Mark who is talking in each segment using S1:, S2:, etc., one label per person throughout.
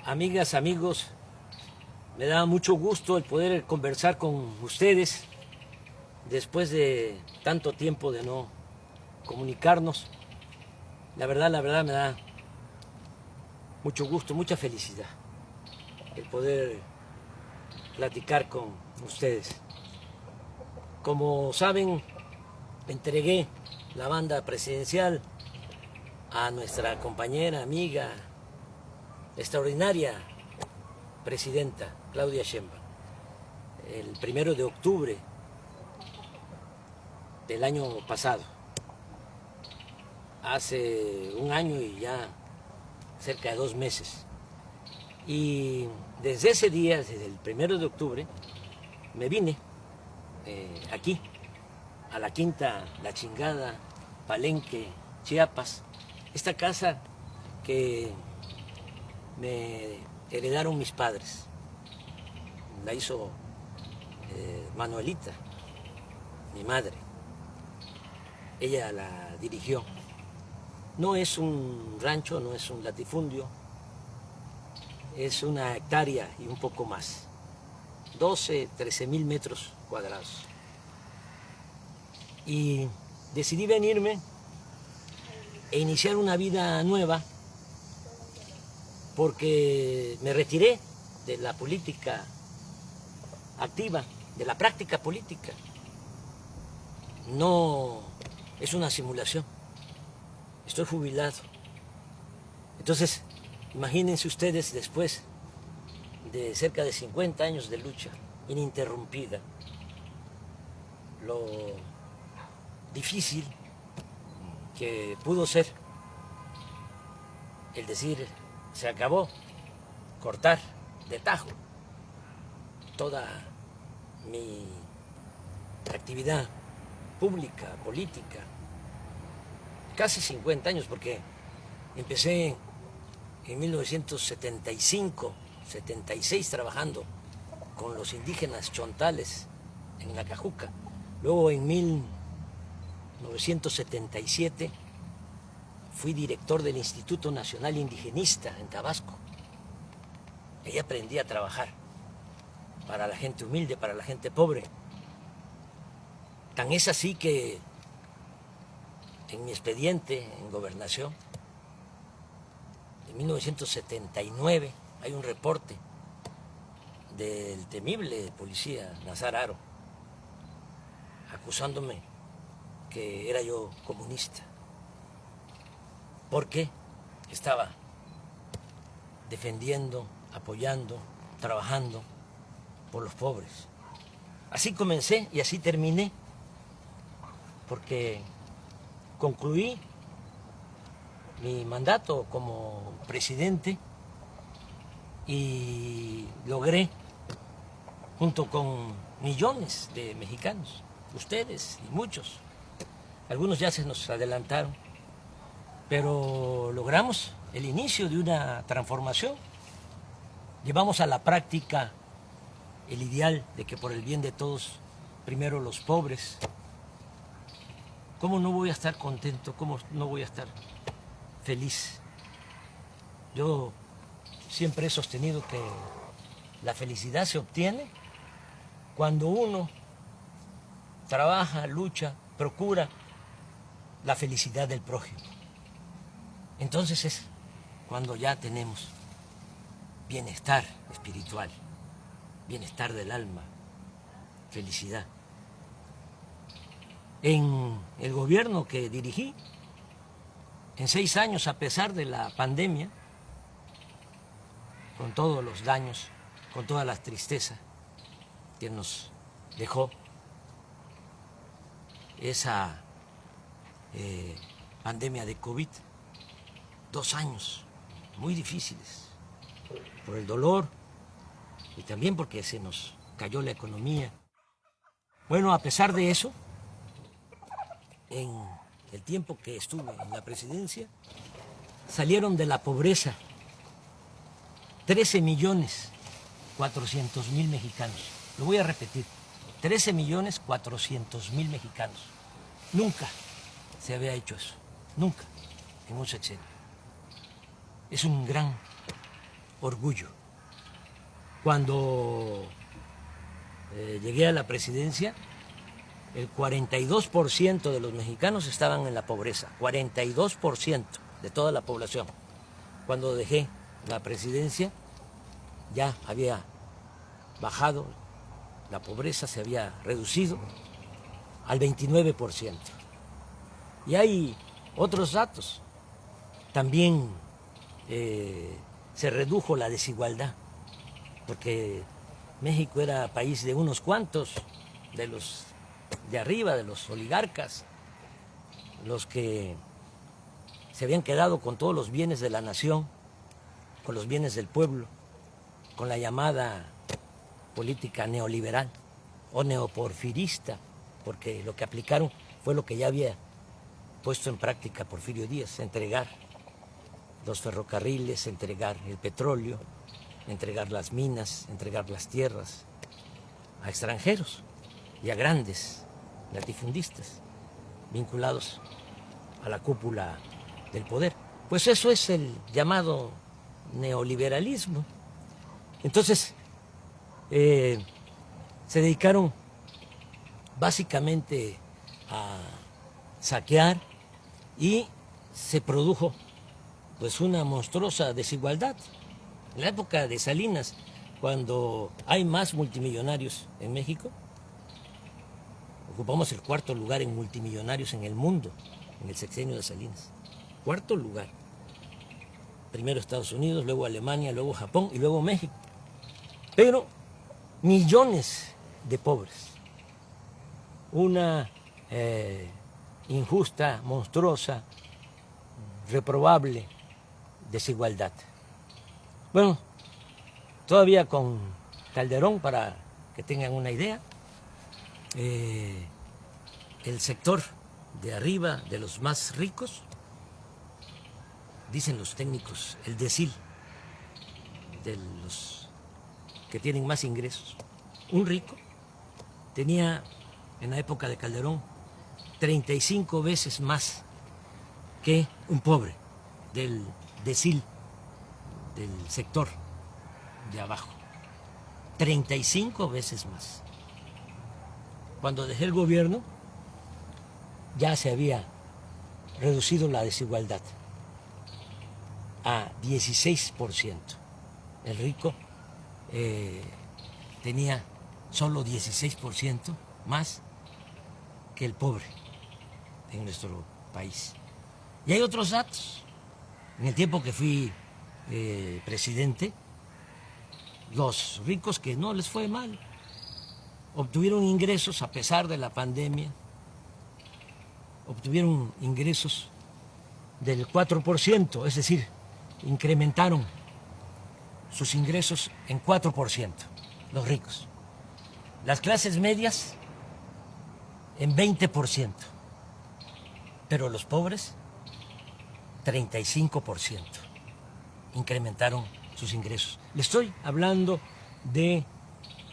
S1: amigas, amigos, me da mucho gusto el poder conversar con ustedes después de tanto tiempo de no comunicarnos. La verdad me da mucho gusto, mucha felicidad el poder platicar con ustedes. Como saben, entregué la banda presidencial a nuestra compañera, amiga, extraordinaria presidenta Claudia Sheinbaum el 1 de octubre del año pasado. Hace un año y ya cerca de 2 meses. Y desde ese día, desde el 1 de octubre, me vine aquí, a la Quinta La Chingada, Palenque, Chiapas, esta casa que me heredaron mis padres. La hizo Manuelita, mi madre. Ella la dirigió. No es un rancho, no es un latifundio, es una hectárea y un poco más. 13,000 metros cuadrados. Y decidí venirme e iniciar una vida nueva porque me retiré de la política activa, de la práctica política. No es una simulación. Estoy jubilado. Entonces, imagínense ustedes después de cerca de 50 años de lucha ininterrumpida, lo difícil que pudo ser el decir se acabó, cortar de tajo toda mi actividad pública, política, casi 50 años, porque empecé en 1975, 76 trabajando con los indígenas chontales en Nacajuca. Luego en 1977 fui director del Instituto Nacional Indigenista en Tabasco. Ahí aprendí a trabajar para la gente humilde, para la gente pobre. Tan es así que en mi expediente en Gobernación, en 1979, hay un reporte del temible policía Nazar Haro, acusándome que era yo comunista, porque estaba defendiendo, apoyando, trabajando por los pobres. Así comencé y así terminé, porque concluí mi mandato como presidente y logré, junto con millones de mexicanos, ustedes y muchos, algunos ya se nos adelantaron, pero logramos el inicio de una transformación. Llevamos a la práctica el ideal de que por el bien de todos, primero los pobres. ¿Cómo no voy a estar contento? ¿Cómo no voy a estar feliz? Yo siempre he sostenido que la felicidad se obtiene cuando uno trabaja, lucha, procura la felicidad del prójimo. Entonces es cuando ya tenemos bienestar espiritual, bienestar del alma, felicidad. En el gobierno que dirigí, en 6 años, a pesar de la pandemia, con todos los daños, con toda la tristeza que nos dejó esa pandemia de COVID, 2 años muy difíciles, por el dolor y también porque se nos cayó la economía. Bueno, a pesar de eso, en el tiempo que estuve en la presidencia, salieron de la pobreza 13,400,000 mexicanos. Lo voy a repetir, 13,400,000 mexicanos. Nunca se había hecho eso, nunca, en un sexenio. Es un gran orgullo. Cuando llegué a la presidencia, el 42% de los mexicanos estaban en la pobreza, 42% de toda la población. Cuando dejé la presidencia, ya había bajado, la pobreza se había reducido al 29%. Y hay otros datos. También se redujo la desigualdad, porque México era país de unos cuantos, de los de arriba, de los oligarcas, los que se habían quedado con todos los bienes de la nación, con los bienes del pueblo, con la llamada política neoliberal o neoporfirista, porque lo que aplicaron fue lo que ya había puesto en práctica Porfirio Díaz: entregar los ferrocarriles, entregar el petróleo, entregar las minas, entregar las tierras a extranjeros y a grandes latifundistas vinculados a la cúpula del poder. Pues eso es el llamado neoliberalismo. Entonces, se dedicaron básicamente a saquear y se produjo pues una monstruosa desigualdad. En la época de Salinas, cuando hay más multimillonarios en México, ocupamos el 4º lugar en multimillonarios en el mundo, en el sexenio de Salinas. 4º lugar. Primero Estados Unidos, luego Alemania, luego Japón y luego México. Pero millones de pobres. Una injusta, monstruosa, reprobable desigualdad. Bueno, todavía con Calderón, para que tengan una idea, el sector de arriba, de los más ricos, dicen los técnicos, el decil de los que tienen más ingresos. Un rico tenía en la época de Calderón 35 veces más que un pobre del decil, del sector de abajo. 35 veces más. Cuando dejé el gobierno, ya se había reducido la desigualdad a 16%. El rico tenía solo 16% más que el pobre en nuestro país. Y hay otros datos. En el tiempo que fui presidente, los ricos que no les fue mal obtuvieron ingresos a pesar de la pandemia, obtuvieron ingresos del 4%, es decir, incrementaron sus ingresos en 4%, los ricos. Las clases medias en 20%, pero los pobres 35% incrementaron sus ingresos. Le estoy hablando de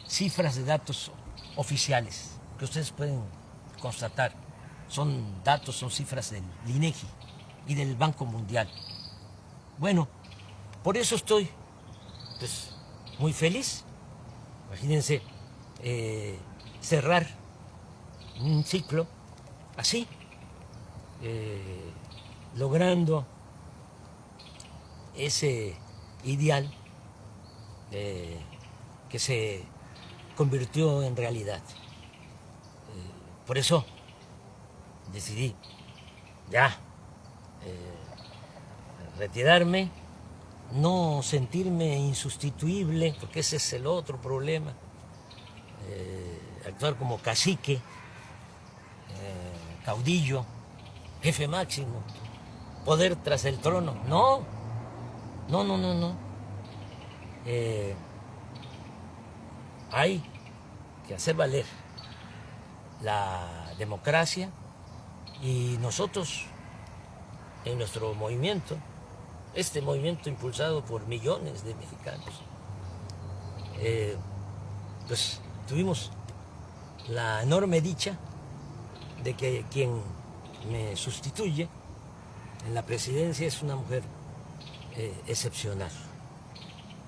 S1: cifras de datos oficiales que ustedes pueden constatar. Son datos, son cifras del INEGI y del Banco Mundial. Bueno, por eso estoy pues muy feliz. Imagínense cerrar un ciclo así, logrando ese ideal que se convirtió en realidad. Por eso decidí ya retirarme, no sentirme insustituible, porque ese es el otro problema, actuar como cacique, caudillo, jefe máximo, poder tras el trono. No. Hay que hacer valer la democracia y nosotros en nuestro movimiento, este movimiento impulsado por millones de mexicanos, pues tuvimos la enorme dicha de que quien me sustituye en la presidencia es una mujer excepcional.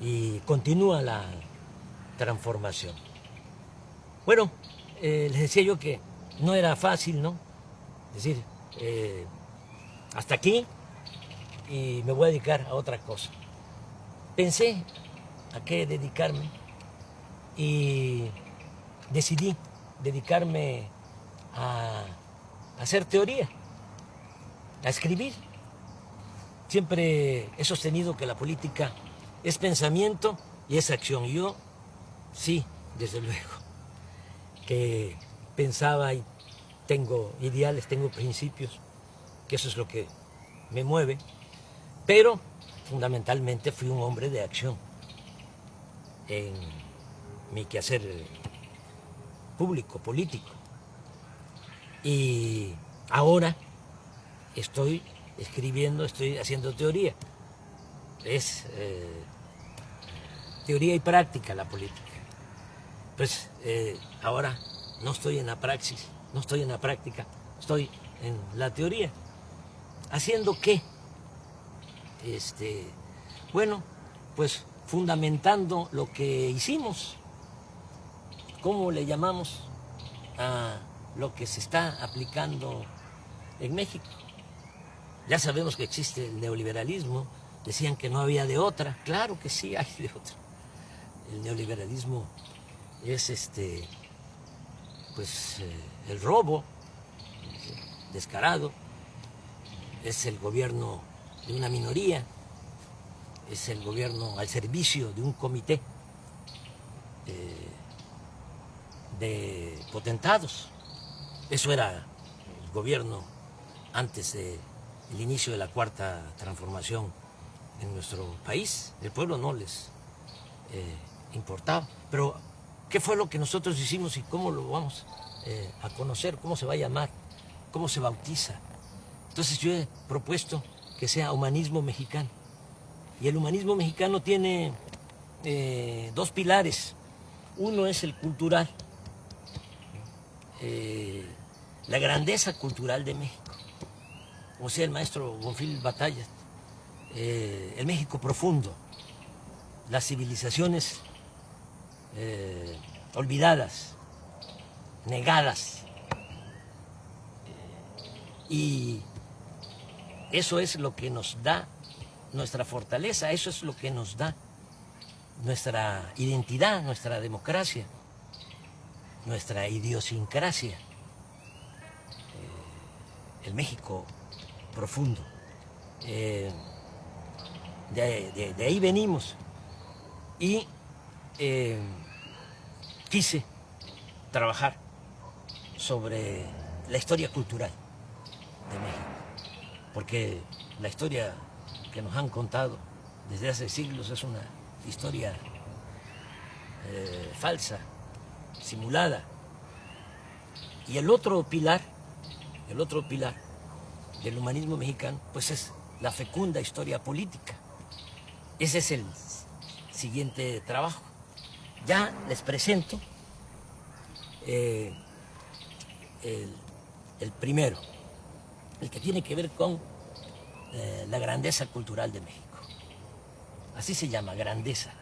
S1: y continúa la transformación. Bueno, les decía yo que no era fácil, ¿no? Es decir, hasta aquí y me voy a dedicar a otra cosa. Pensé a qué dedicarme y decidí dedicarme a hacer teoría, a escribir. Siempre he sostenido que la política es pensamiento y es acción. Y yo, sí, desde luego, que pensaba y tengo ideales, tengo principios, que eso es lo que me mueve, pero fundamentalmente fui un hombre de acción en mi quehacer público, político. Y ahora estoy escribiendo, estoy haciendo teoría. Es teoría y práctica la política. Pues ahora no estoy en la praxis, no estoy en la práctica, estoy en la teoría. ¿Haciendo qué? Bueno, pues fundamentando lo que hicimos. ¿Cómo le llamamos a lo que se está aplicando en México? Ya sabemos que existe el neoliberalismo, decían que no había de otra, claro que sí hay de otra. El neoliberalismo es el robo descarado, es el gobierno de una minoría, es el gobierno al servicio de un comité de potentados. Eso era el gobierno antes del inicio de la Cuarta Transformación en nuestro país. El pueblo no les importaba. Pero, ¿qué fue lo que nosotros hicimos y cómo lo vamos a conocer? ¿Cómo se va a llamar? ¿Cómo se bautiza? Entonces yo he propuesto que sea humanismo mexicano. Y el humanismo mexicano tiene dos pilares. Uno es el cultural, la grandeza cultural de México. Como decía el maestro Bonfil Batallas, el México profundo, las civilizaciones olvidadas, negadas. Y eso es lo que nos da nuestra fortaleza, eso es lo que nos da nuestra identidad, nuestra democracia, nuestra idiosincrasia, el México profundo. De ahí venimos y quise trabajar sobre la historia cultural de México, porque la historia que nos han contado desde hace siglos es una historia falsa, simulada. Y el otro pilar del humanismo mexicano, pues es la fecunda historia política. Ese es el siguiente trabajo. Ya les presento el primero, el que tiene que ver con la grandeza cultural de México. Así se llama, grandeza.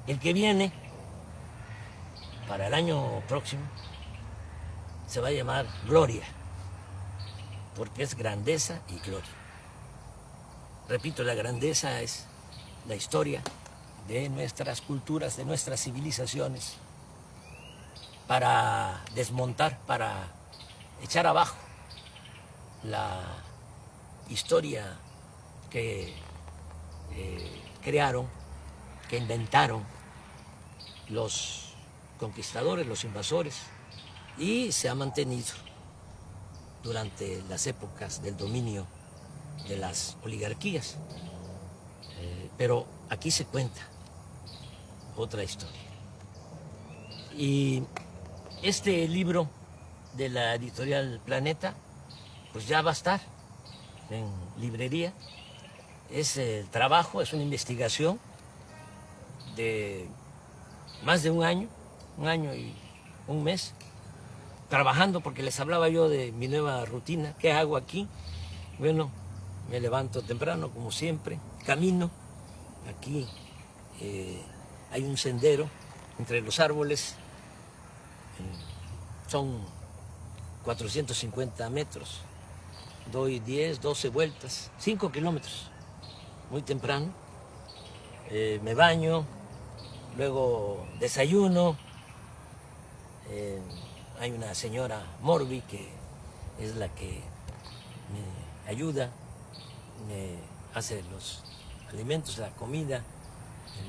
S1: El que viene para el año próximo se va a llamar gloria, porque es grandeza y gloria. Repito, la grandeza es la historia de nuestras culturas, de nuestras civilizaciones, para desmontar, para echar abajo la historia que crearon, que inventaron los conquistadores, los invasores, y se ha mantenido durante las épocas del dominio de las oligarquías. Pero aquí se cuenta otra historia. Y este libro de la editorial Planeta, pues ya va a estar en librería. Es el trabajo, es una investigación de más de un año y un mes, trabajando, porque les hablaba yo de mi nueva rutina. ¿Qué hago aquí? Bueno, me levanto temprano, como siempre, camino, aquí hay un sendero entre los árboles, son 450 metros, doy 10, 12 vueltas, 5 kilómetros, muy temprano, me baño, luego desayuno, hay una señora Morbi que es la que me ayuda, me hace los alimentos, la comida,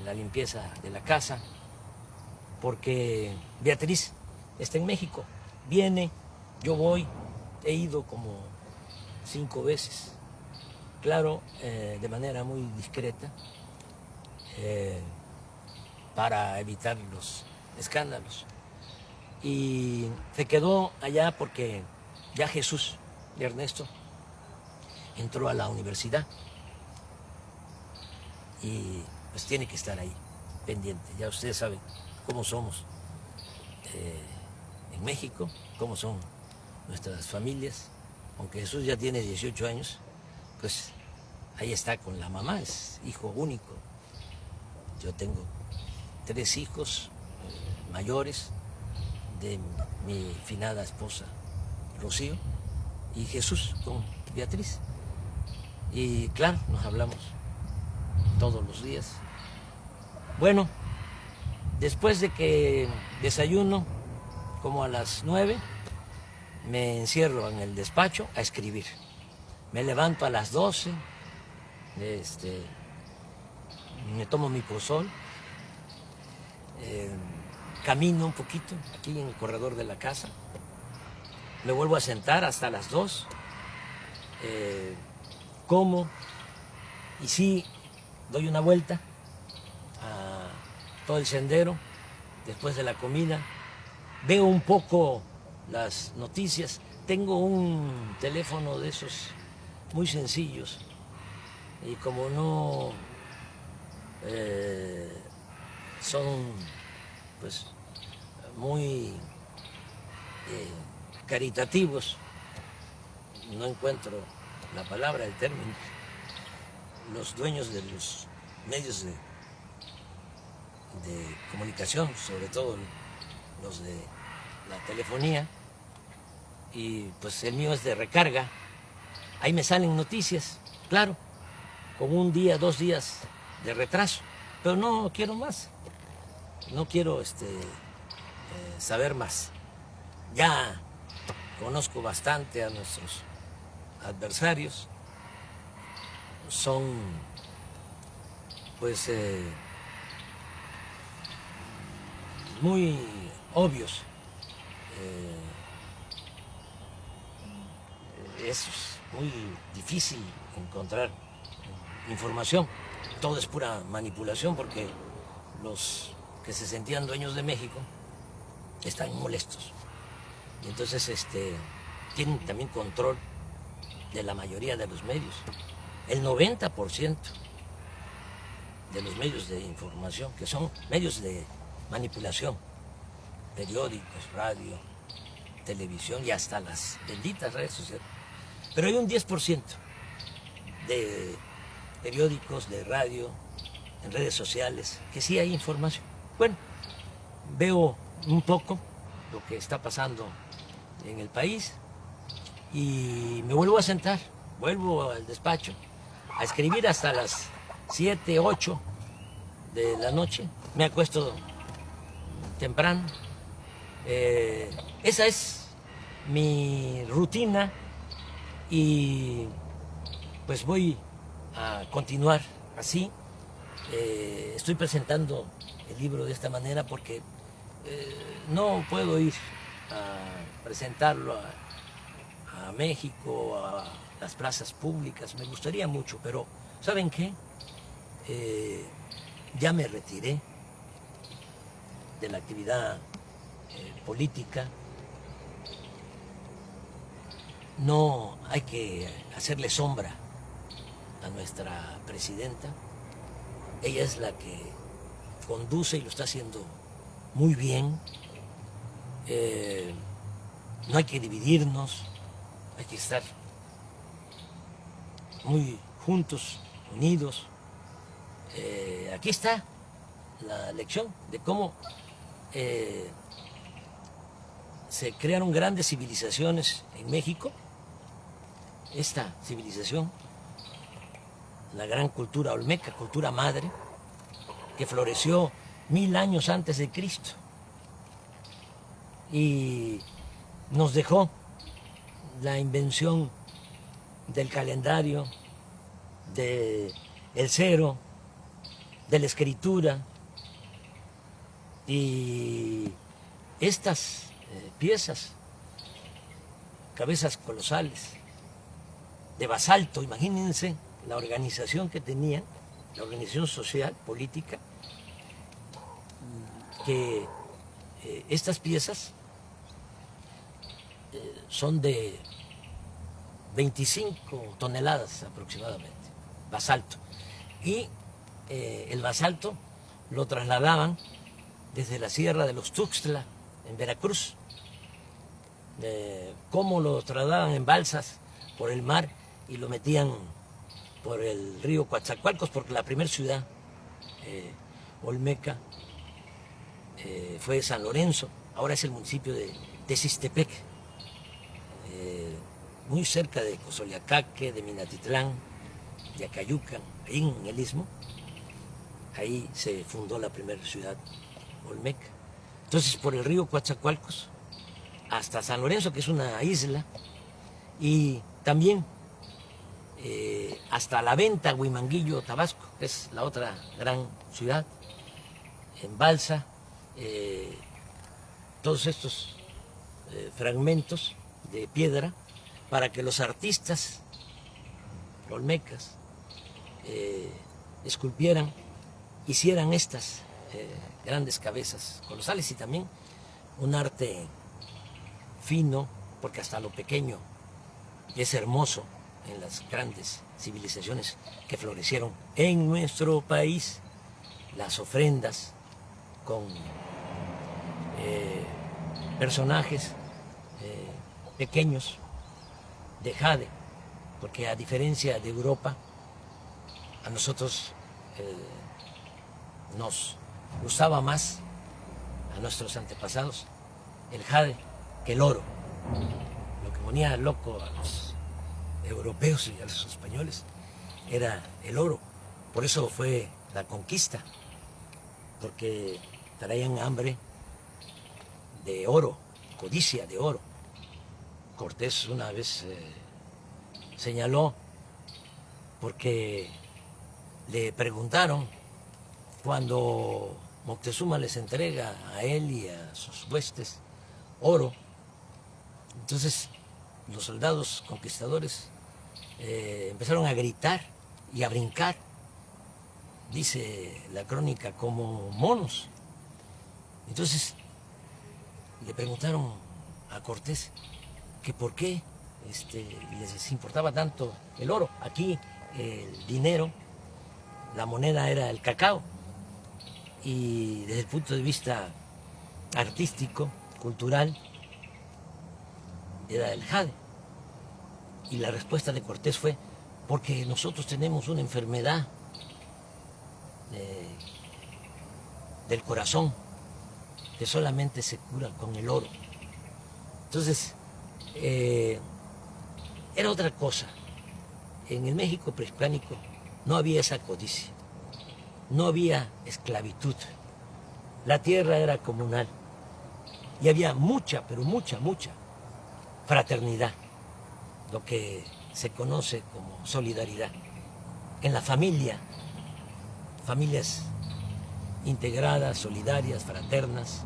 S1: la limpieza de la casa, porque Beatriz está en México, viene, yo voy, he ido como 5 veces, claro, de manera muy discreta, para evitar los escándalos. Y se quedó allá porque ya Jesús y Ernesto entró a la universidad y pues tiene que estar ahí, pendiente. Ya ustedes saben cómo somos en México, cómo son nuestras familias. Aunque Jesús ya tiene 18 años, pues ahí está con la mamá, es hijo único. Yo tengo 3 hijos mayores de mi finada esposa Rocío y Jesús con Beatriz. Y claro, nos hablamos todos los días. Bueno, después de que desayuno, como a las 9, me encierro en el despacho a escribir. Me levanto a las 12, me tomo mi pozol, camino un poquito aquí en el corredor de la casa, me vuelvo a sentar hasta las 2, como y sí doy una vuelta a todo el sendero después de la comida, veo un poco las noticias, tengo un teléfono de esos muy sencillos y como no son pues muy caritativos, no encuentro la palabra, el término, los dueños de los medios de comunicación, sobre todo los de la telefonía, y pues el mío es de recarga, ahí me salen noticias, claro, con 1 día, 2 días de retraso, pero no quiero más, no quiero saber más. Ya conozco bastante a nuestros adversarios, son pues muy obvios. Es muy difícil encontrar información, todo es pura manipulación porque los que se sentían dueños de México están molestos. Y entonces tienen también control de la mayoría de los medios. El 90% de los medios de información, que son medios de manipulación, periódicos, radio, televisión y hasta las benditas redes sociales. Pero hay un 10% de periódicos, de radio, en redes sociales, que sí hay información. Bueno, veo un poco lo que está pasando en el país y me vuelvo a sentar, vuelvo al despacho a escribir hasta las 7, 8 de la noche. Me acuesto temprano. Esa es mi rutina y pues voy a continuar así. Estoy presentando el libro de esta manera porque no puedo ir a presentarlo a México, a las plazas públicas. Me gustaría mucho, pero ¿saben qué? Ya me retiré de la actividad política. No hay que hacerle sombra a nuestra presidenta. Ella es la que conduce y lo está haciendo muy bien. No hay que dividirnos, hay que estar muy juntos, unidos. aquí está la lección de cómo se crearon grandes civilizaciones en México. Esta civilización, la gran cultura olmeca, cultura madre, que floreció 1000 años antes de Cristo y nos dejó la invención del calendario, del cero, de la escritura, y estas piezas, cabezas colosales, de basalto, imagínense la organización que tenían, la organización social, política, que estas piezas son de 25 toneladas aproximadamente, basalto. Y el basalto lo trasladaban desde la Sierra de los Tuxtla, en Veracruz. Cómo lo trasladaban en balsas por el mar y lo metían por el río Coatzacoalcos, porque la primera ciudad olmeca fue San Lorenzo, ahora es el municipio de Texistepec, muy cerca de Cozoleacaque, de Minatitlán, de Acayucan, ahí en el Istmo. Ahí se fundó la primera ciudad olmeca. Entonces, por el río Coatzacoalcos hasta San Lorenzo, que es una isla, y también hasta La Venta, Huimanguillo, Tabasco, que es la otra gran ciudad, en balsa, todos estos fragmentos de piedra para que los artistas olmecas esculpieran, hicieran estas grandes cabezas colosales, y también un arte fino, porque hasta lo pequeño es hermoso en las grandes civilizaciones que florecieron en nuestro país. Las ofrendas con personajes pequeños de jade, porque a diferencia de Europa, a nosotros nos gustaba más, a nuestros antepasados, el jade que el oro. Lo que ponía loco a los europeos y a los españoles era el oro. Por eso fue la conquista, porque traían hambre de oro, codicia de oro. Cortés una vez señaló, porque le preguntaron cuando Moctezuma les entrega a él y a sus huestes oro. Entonces los soldados conquistadores empezaron a gritar y a brincar, dice la crónica, como monos. Entonces le preguntaron a Cortés que por qué les importaba tanto el oro. Aquí el dinero, la moneda era el cacao, y desde el punto de vista artístico, cultural, era el jade. Y la respuesta de Cortés fue: porque nosotros tenemos una enfermedad del corazón que solamente se cura con el oro. Entonces, era otra cosa. En el México prehispánico no había esa codicia, no había esclavitud, la tierra era comunal y había mucha, pero mucha fraternidad, lo que se conoce como solidaridad. En la familia, familias integradas, solidarias, fraternas,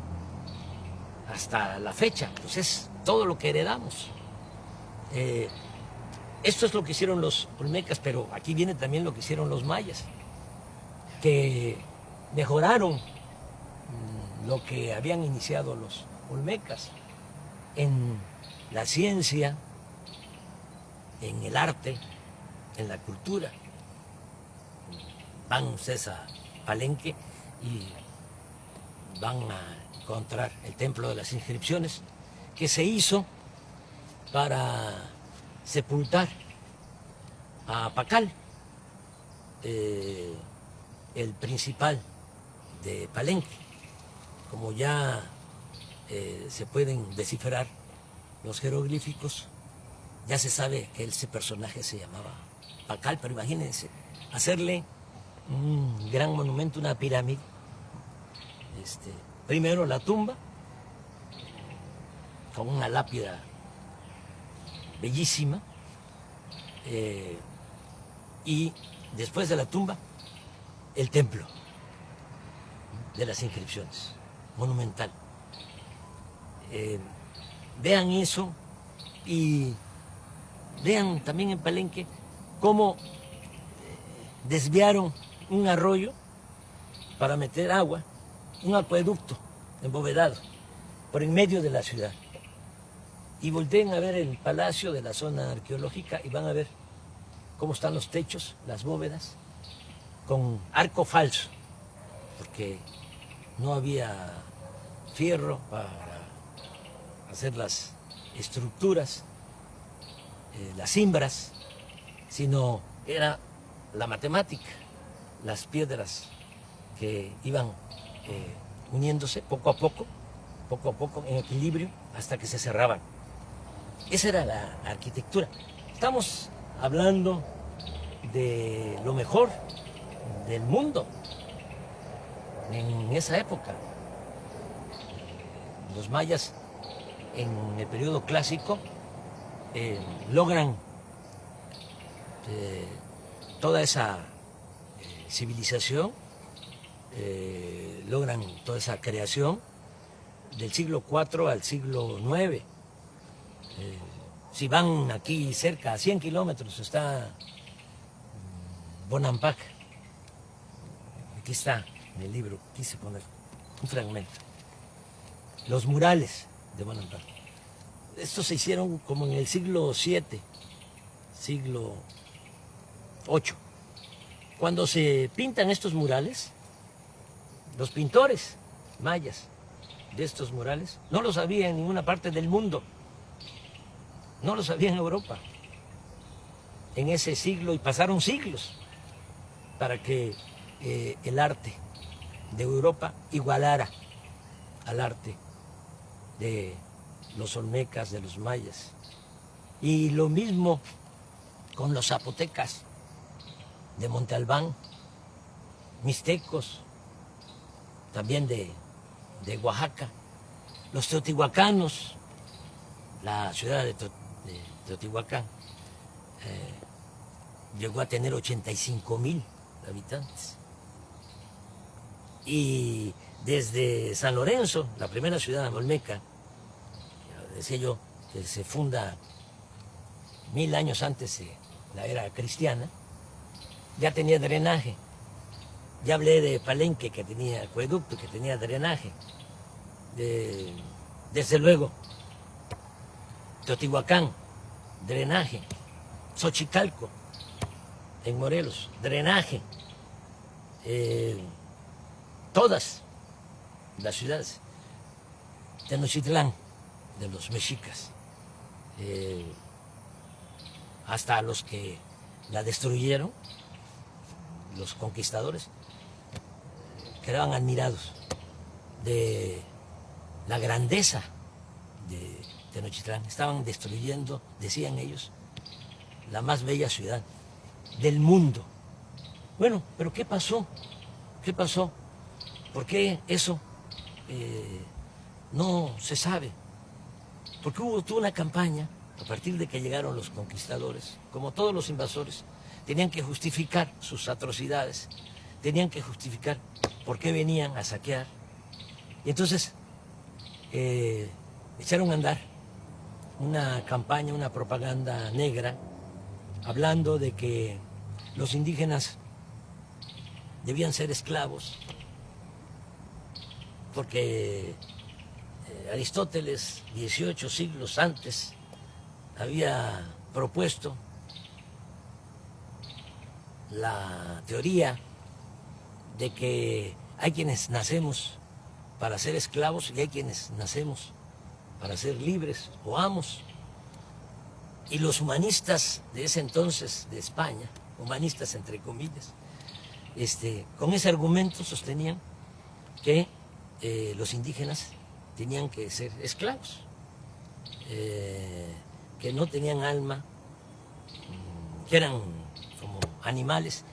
S1: hasta la fecha, pues es todo lo que heredamos. Esto es lo que hicieron los olmecas, pero aquí viene también lo que hicieron los mayas, que mejoraron lo que habían iniciado los olmecas en la ciencia, en el arte, en la cultura. Van ustedes a Palenque y van a encontrar el Templo de las Inscripciones, que se hizo para sepultar a Pacal, el principal de Palenque. Como ya se pueden descifrar los jeroglíficos, ya se sabe que ese personaje se llamaba Pacal, pero imagínense, hacerle un gran monumento, una pirámide. Primero la tumba, con una lápida bellísima, y después de la tumba, el templo de las inscripciones, monumental. Vean eso y vean también en Palenque cómo desviaron un arroyo para meter agua, un acueducto embovedado por en medio de la ciudad. Y volteen a ver el palacio de la zona arqueológica y van a ver cómo están los techos, las bóvedas, con arco falso, porque no había fierro para hacer las estructuras, las cimbras, sino era la matemática, las piedras que iban uniéndose poco a poco en equilibrio hasta que se cerraban. Esa era la arquitectura. Estamos hablando de lo mejor del mundo en esa época. Los mayas en el periodo clásico logran toda esa civilización, logran toda esa creación del siglo IV al siglo IX. Si van aquí cerca, a 100 kilómetros, está Bonampak. Aquí está en el libro, quise poner un fragmento. Los murales de Bonampak. Estos se hicieron como en el siglo VII, siglo VIII. Cuando se pintan estos murales, los pintores mayas de estos murales no los había en ninguna parte del mundo, no los había en Europa en ese siglo, y pasaron siglos para que el arte de Europa igualara al arte de los olmecas, de los mayas. Y lo mismo con los zapotecas de Monte Albán, mixtecos, también de Oaxaca, los teotihuacanos, la ciudad de Teotihuacán llegó a tener 85,000 habitantes. Y desde San Lorenzo, la primera ciudad olmeca, decía yo, que se funda 1000 años antes de la era cristiana, ya tenía drenaje. Ya hablé de Palenque, que tenía acueducto, que tenía drenaje. Desde luego, Teotihuacán, drenaje. Xochicalco, en Morelos, drenaje. Todas las ciudades. Tenochtitlán, de los mexicas, hasta los que la destruyeron, los conquistadores, quedaban admirados de la grandeza de Tenochtitlán. Estaban destruyendo, decían ellos, la más bella ciudad del mundo. Bueno, pero ¿qué pasó? ¿Qué pasó? ¿Por qué eso no se sabe? Porque tuvo una campaña, a partir de que llegaron los conquistadores, como todos los invasores, tenían que justificar sus atrocidades, tenían que justificar por qué venían a saquear. Y entonces echaron a andar una campaña, una propaganda negra, hablando de que los indígenas debían ser esclavos, porque Aristóteles, 18 siglos antes, había propuesto la teoría de que hay quienes nacemos para ser esclavos y hay quienes nacemos para ser libres o amos. Y los humanistas de ese entonces de España, humanistas entre comillas, con ese argumento sostenían que los indígenas tenían que ser esclavos, que no tenían alma, que eran como animales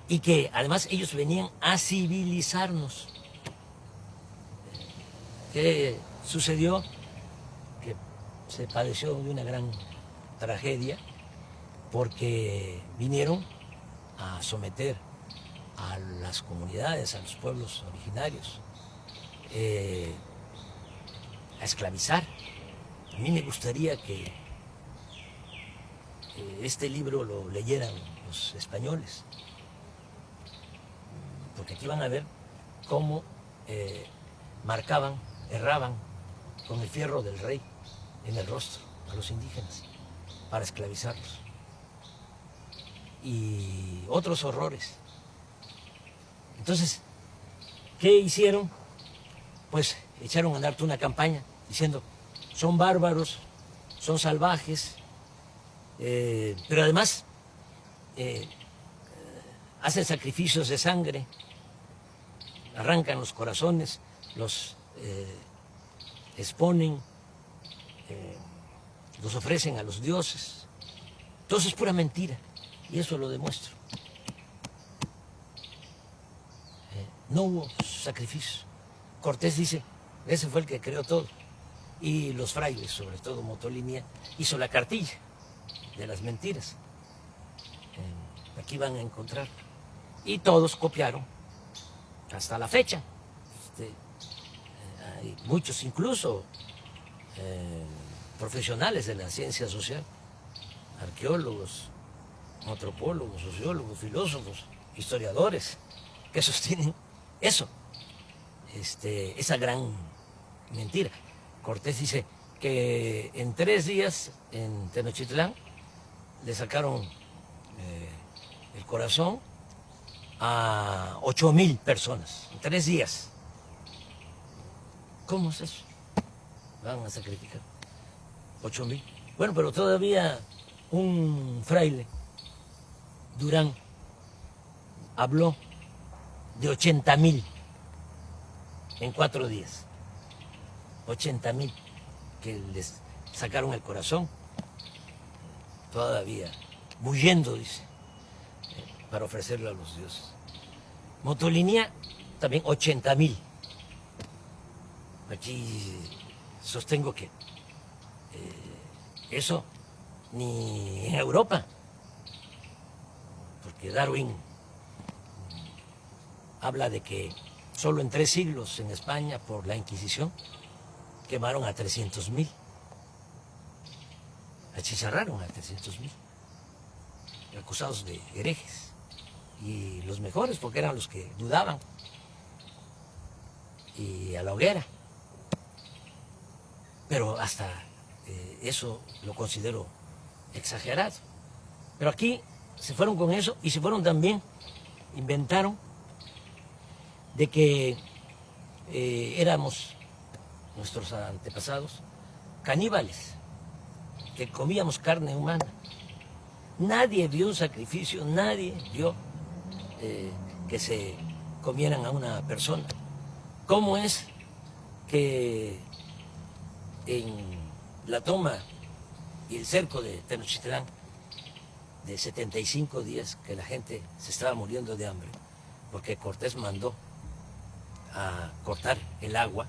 S1: y que además ellos venían a civilizarnos. ¿Qué sucedió? Que se padeció de una gran tragedia porque vinieron a someter a las comunidades, a los pueblos originarios, a esclavizar. A mí me gustaría que este libro lo leyeran los españoles, porque aquí van a ver cómo marcaban, erraban con el fierro del rey en el rostro a los indígenas para esclavizarlos. Y otros horrores. Entonces, ¿qué hicieron? Pues echaron a andar toda una campaña diciendo, son bárbaros, son salvajes, pero además hacen sacrificios de sangre, arrancan los corazones, los exponen, los ofrecen a los dioses. Todo eso es pura mentira y eso lo demuestro. No hubo sacrificio. Cortés dice, ese fue el que creó todo. Y los frailes, sobre todo Motolinia, hizo la cartilla de las mentiras. Aquí van a encontrar. Y todos copiaron hasta la fecha. Hay muchos incluso profesionales de la ciencia social, arqueólogos, antropólogos, sociólogos, filósofos, historiadores, que sostienen eso, esa gran mentira. Cortés dice que en 3 días en Tenochtitlán le sacaron el corazón a 8,000 personas, en 3 días. ¿Cómo es eso? Van a sacrificar 8,000. Bueno, pero todavía un fraile, Durán, habló de 80,000 en 4 días. 80,000 que les sacaron el corazón, todavía bulliendo, dice, para ofrecerlo a los dioses. Motolinia, también 80,000. Aquí sostengo que eso ni en Europa, porque Darwin habla de que solo en 3 siglos en España, por la Inquisición, quemaron a 300,000. Achicharraron a 300,000, acusados de herejes. Y los mejores, porque eran los que dudaban. Y a la hoguera. Pero hasta eso lo considero exagerado. Pero aquí se fueron con eso y se fueron también, inventaron de que éramos, nuestros antepasados, caníbales, que comíamos carne humana. Nadie vio un sacrificio, nadie vio que se comieran a una persona. ¿Cómo es que en la toma y el cerco de Tenochtitlán, de 75 días que la gente se estaba muriendo de hambre, porque Cortés mandó a cortar el agua,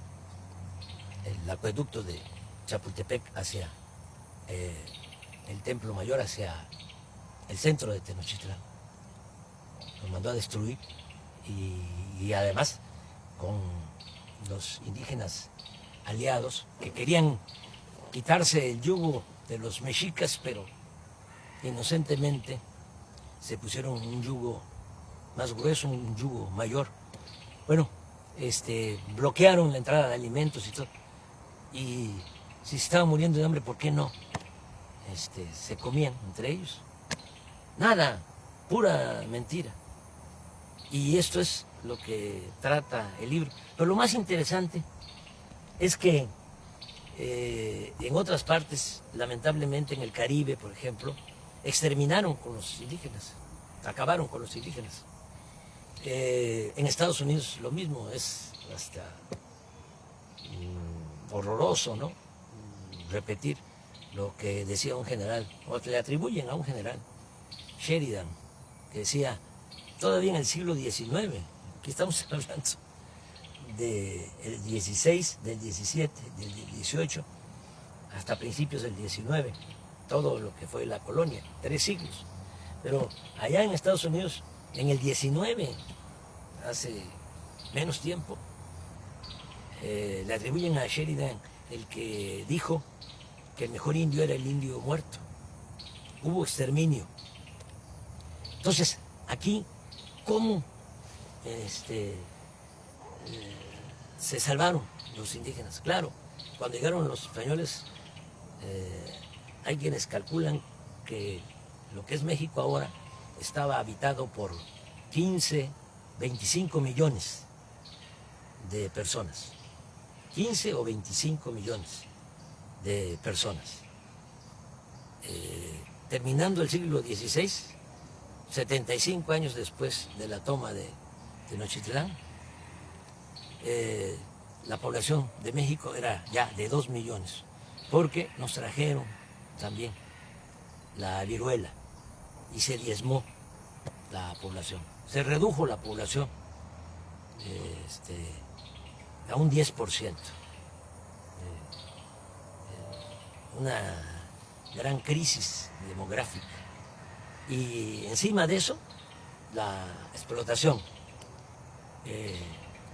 S1: el acueducto de Chapultepec hacia el Templo Mayor, hacia el centro de Tenochtitlán? Lo mandó a destruir y además con los indígenas aliados que querían quitarse el yugo de los mexicas, pero inocentemente se pusieron un yugo más grueso, un yugo mayor. Bueno, bloquearon la entrada de alimentos y todo. Y si se estaban muriendo de hambre, ¿por qué no? Se comían entre ellos. Nada, pura mentira. Y esto es lo que trata el libro. Pero lo más interesante es que en otras partes, lamentablemente en el Caribe, por ejemplo, exterminaron con los indígenas, acabaron con los indígenas. En Estados Unidos lo mismo, es hasta horroroso, ¿no? Repetir lo que decía un general, o le atribuyen a un general, Sheridan, que decía, todavía en el siglo XIX, aquí estamos hablando del 16, del 17, del 18, hasta principios del 19, todo lo que fue la colonia, 3 siglos. Pero allá en Estados Unidos, en el 19, hace menos tiempo, le atribuyen a Sheridan el que dijo que el mejor indio era el indio muerto. Hubo exterminio. Entonces, aquí, ¿cómo se salvaron los indígenas? Claro, cuando llegaron los españoles, hay quienes calculan que lo que es México ahora estaba habitado por 15, 25 millones de personas. 15 o 25 millones de personas. Terminando el siglo XVI, 75 años después de la toma de Tenochtitlán, la población de México era ya de 2 millones, porque nos trajeron también la viruela y se diezmó la población. Se redujo la población a un 10%. Una gran crisis demográfica. Y encima de eso, la explotación,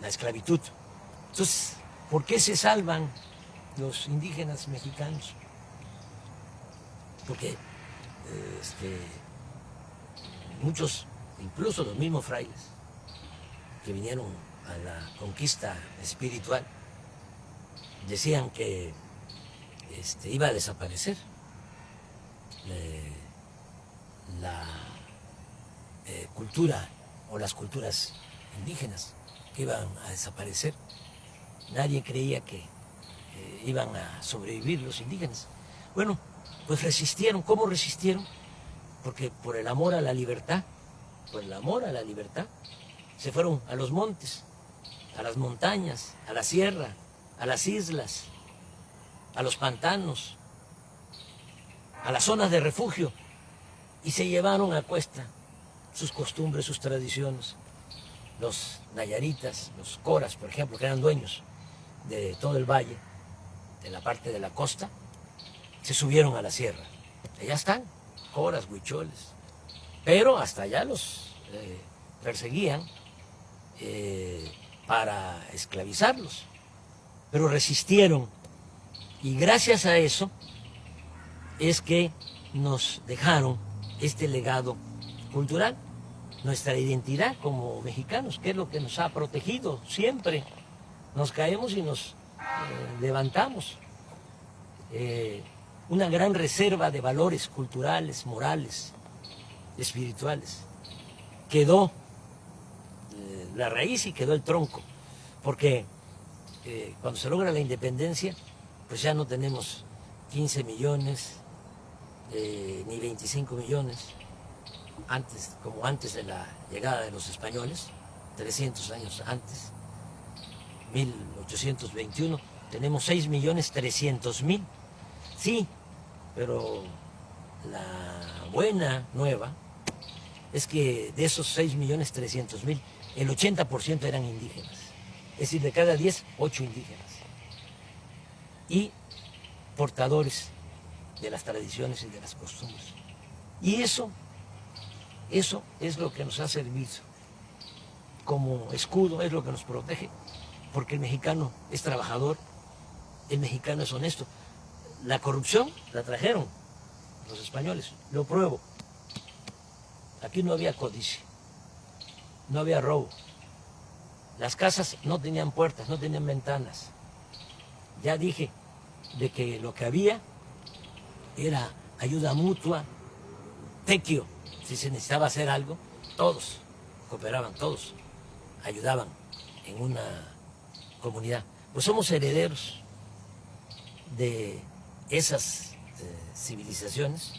S1: la esclavitud. Entonces, ¿por qué se salvan los indígenas mexicanos? Porque muchos, incluso los mismos frailes, que vinieron a la conquista espiritual, decían que iba a desaparecer la cultura o las culturas indígenas, que iban a desaparecer. Nadie creía que iban a sobrevivir los indígenas. Bueno, pues resistieron. ¿Cómo resistieron? Porque por el amor a la libertad, por el amor a la libertad, se fueron a los montes, a las montañas, a la sierra, a las islas, a los pantanos, a las zonas de refugio, y se llevaron a cuesta sus costumbres, sus tradiciones. Los nayaritas, los coras, por ejemplo, que eran dueños de todo el valle, de la parte de la costa, se subieron a la sierra. Allá están, coras, huicholes, pero hasta allá los perseguían para esclavizarlos, pero resistieron, y gracias a eso es que nos dejaron este legado cultural, nuestra identidad como mexicanos, que es lo que nos ha protegido siempre. Nos caemos y nos levantamos. Una gran reserva de valores culturales, morales, espirituales. Quedó la raíz y quedó el tronco, porque cuando se logra la independencia, pues ya no tenemos 15 millones, ni 25 millones, como antes de la llegada de los españoles, 300 años antes, 1821, tenemos 6.300.000. Sí, pero la buena nueva es que de esos 6.300.000, el 80% eran indígenas. Es decir, de cada 10, 8 indígenas. Y portadores de las tradiciones y de las costumbres. Y eso es lo que nos ha servido como escudo, es lo que nos protege, porque el mexicano es trabajador, el mexicano es honesto. La corrupción la trajeron los españoles, lo pruebo. Aquí no había codicia, no había robo. Las casas no tenían puertas, no tenían ventanas. Ya dije de que lo que había era ayuda mutua, tequio. Si se necesitaba hacer algo, todos cooperaban, todos ayudaban en una comunidad. Pues somos herederos de esas civilizaciones,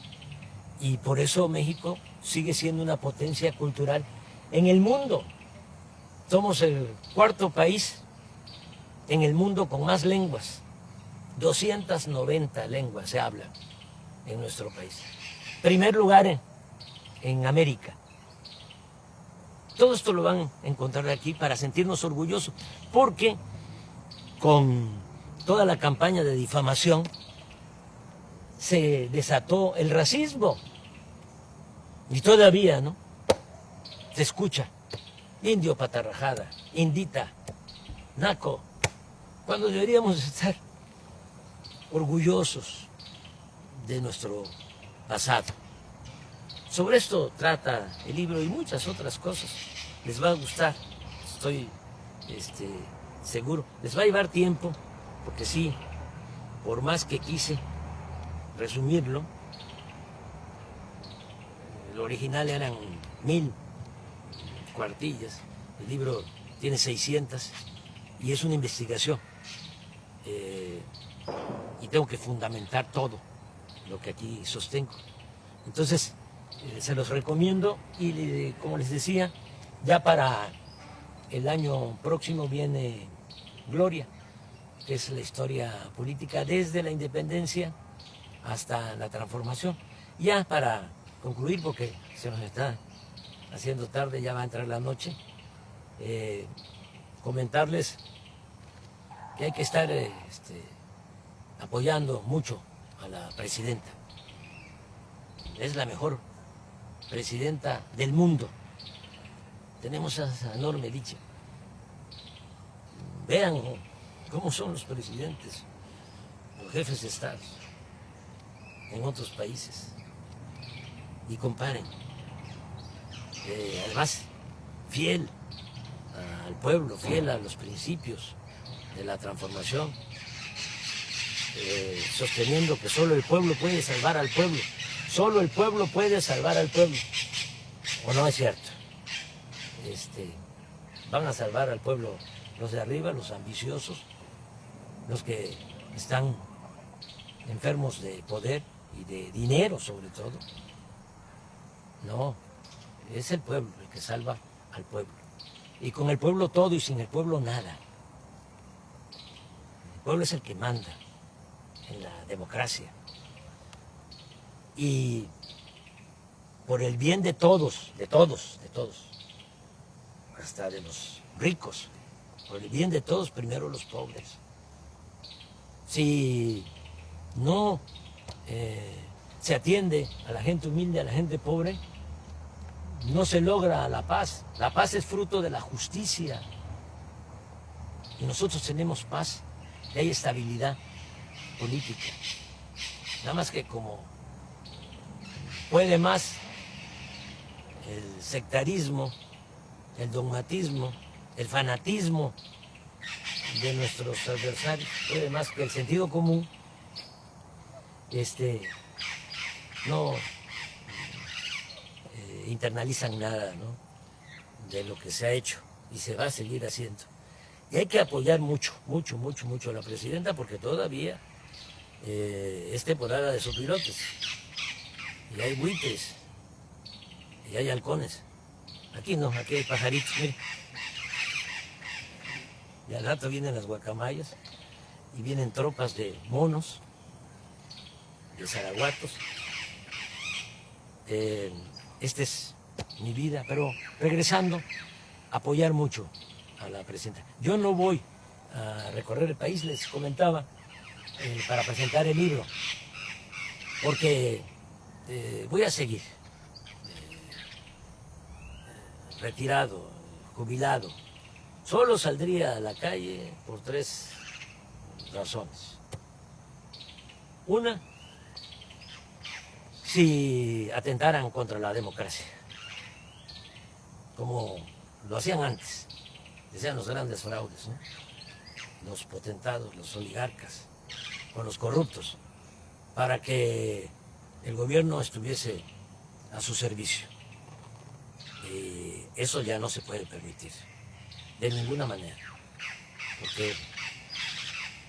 S1: y por eso México sigue siendo una potencia cultural en el mundo. Somos el cuarto país en el mundo con más lenguas. 290 lenguas se hablan en nuestro país. Primer lugar en América. Todo esto lo van a encontrar aquí para sentirnos orgullosos, porque con toda la campaña de difamación se desató el racismo. Y todavía, ¿no? Se escucha indio patarrajada, indita, naco, cuando deberíamos estar orgullosos de nuestro pasado. Sobre esto trata el libro y muchas otras cosas. Les va a gustar, estoy seguro. Les va a llevar tiempo, porque sí, por más que quise resumirlo, el original eran 1000 cuartillas, el libro tiene 600 y es una investigación. Y tengo que fundamentar todo lo que aquí sostengo. Entonces, se los recomiendo y, como les decía, ya para el año próximo viene Gloria, que es la historia política desde la independencia hasta la transformación. Ya para concluir, porque se nos está haciendo tarde, ya va a entrar la noche, comentarles que hay que estar apoyando mucho a la presidenta. Es la mejor presidenta del mundo. Tenemos esa enorme dicha. Vean cómo son los presidentes, los jefes de Estado en otros países y comparen. Además, fiel al pueblo, fiel a los principios de la transformación, sosteniendo que solo el pueblo puede salvar al pueblo. Solo el pueblo puede salvar al pueblo. ¿O no es cierto? Van a salvar al pueblo los de arriba, los ambiciosos, los que están enfermos de poder y de dinero sobre todo. No, es el pueblo el que salva al pueblo. Y con el pueblo todo y sin el pueblo nada. El pueblo es el que manda en la democracia. Y por el bien de todos, hasta de los ricos, por el bien de todos, primero los pobres. Si no se atiende a la gente humilde, a la gente pobre, no se logra la paz. La paz es fruto de la justicia. Y nosotros tenemos paz y hay estabilidad política. Nada más que como puede más el sectarismo, el dogmatismo, el fanatismo de nuestros adversarios, puede más que el sentido común, no internalizan nada, ¿no?, de lo que se ha hecho y se va a seguir haciendo. Y hay que apoyar mucho a la presidenta, porque todavía es temporada de sopilotes, y hay buitres, y hay halcones. Aquí no, aquí hay pajaritos, mire. Y al rato vienen las guacamayas, y vienen tropas de monos, de zaraguatos. Esta es mi vida, pero regresando, apoyar mucho a la presidenta. Yo no voy a recorrer el país, les comentaba, para presentar el libro, porque voy a seguir retirado, jubilado. Solo saldría a la calle por 3 razones. Una, si atentaran contra la democracia, como lo hacían antes, decían los grandes fraudes, ¿no?, los potentados, los oligarcas, con los corruptos, para que el gobierno estuviese a su servicio. Y eso ya no se puede permitir, de ninguna manera, porque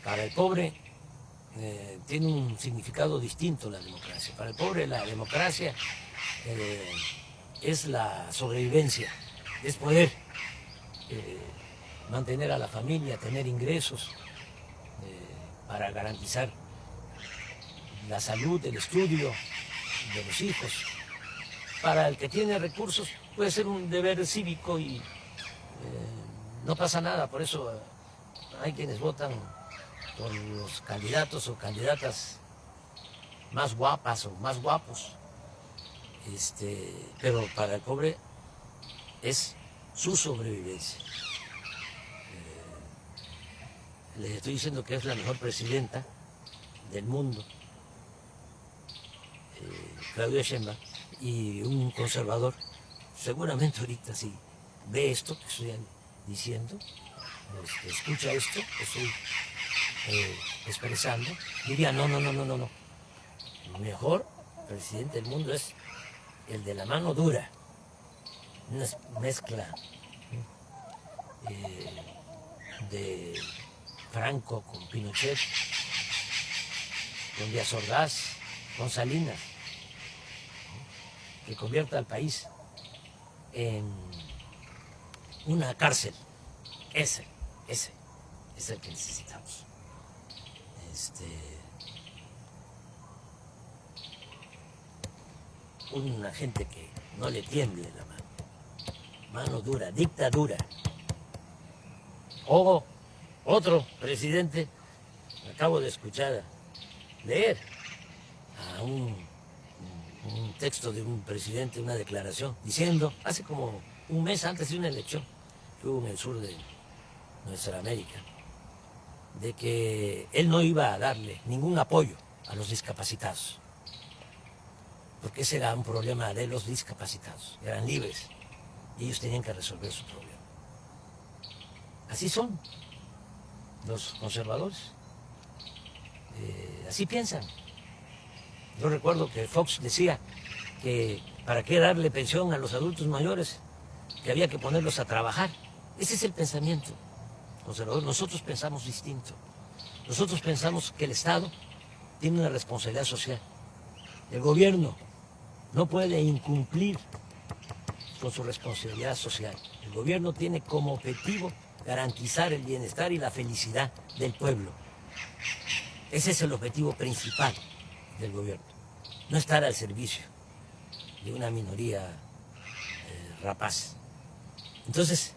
S1: para el pobre tiene un significado distinto la democracia. Para el pobre la democracia es la sobrevivencia, es poder mantener a la familia, tener ingresos para garantizar la salud, el estudio de los hijos. Para el que tiene recursos puede ser un deber cívico y no pasa nada. Por eso hay quienes votan por los candidatos o candidatas más guapas o más guapos. Pero para el pobre es su sobrevivencia. Les estoy diciendo que es la mejor presidenta del mundo, Claudia Sheinbaum, y un conservador, seguramente ahorita si ve esto que estoy diciendo, escucha esto que estoy expresando, diría no. El mejor presidente del mundo es el de la mano dura, una mezcla de Franco con Pinochet, con Díaz Ordaz, con Salinas, que convierta al país en una cárcel. Ese es el que necesitamos. Una gente que no le tiemble la mano dura, dictadura. O otro presidente, acabo de escuchar, leer a un texto de un presidente, una declaración, diciendo, hace como un mes antes de una elección que hubo en el sur de nuestra América, de que él no iba a darle ningún apoyo a los discapacitados, porque ese era un problema de los discapacitados, eran libres y ellos tenían que resolver su problema. Así son los conservadores, así piensan. Yo recuerdo que Fox decía que para qué darle pensión a los adultos mayores, que había que ponerlos a trabajar. Ese es el pensamiento conservador. Nosotros pensamos distinto. Nosotros pensamos que el Estado tiene una responsabilidad social. El gobierno no puede incumplir con su responsabilidad social. El gobierno tiene como objetivo garantizar el bienestar y la felicidad del pueblo. Ese es el objetivo principal del gobierno, no estar al servicio de una minoría rapaz. Entonces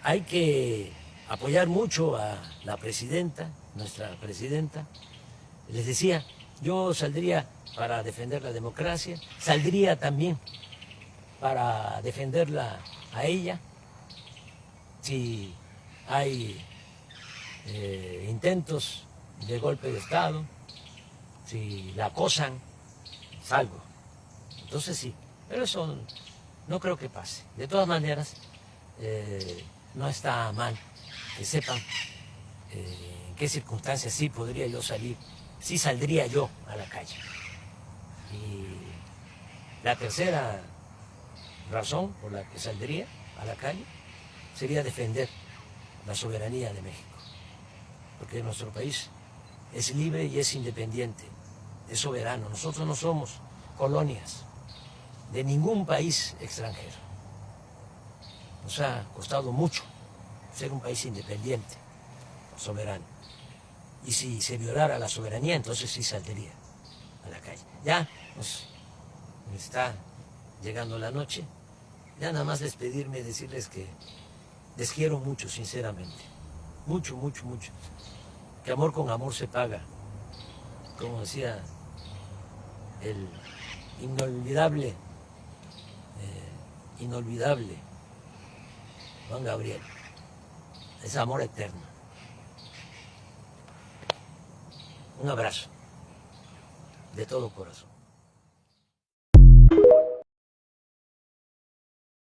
S1: hay que apoyar mucho a la presidenta, nuestra presidenta. Les decía, yo saldría para defender la democracia, saldría también para defenderla a ella. Si hay intentos de golpe de Estado, si la acosan, salgo. Entonces sí, pero eso no creo que pase. De todas maneras, no está mal que sepan en qué circunstancias sí podría yo salir, sí saldría yo a la calle. Y la tercera razón por la que saldría a la calle sería defender la soberanía de México, porque nuestro país es libre y es independiente, es soberano. Nosotros no somos colonias de ningún país extranjero. Nos ha costado mucho ser un país independiente, soberano. Y si se violara la soberanía, entonces sí saldría a la calle. Ya nos está llegando la noche. Ya nada más despedirme y decirles que les quiero mucho, sinceramente. Mucho, mucho, mucho. Que amor con amor se paga. Como decía el inolvidable Juan Gabriel. Es amor eterno. Un abrazo de todo corazón.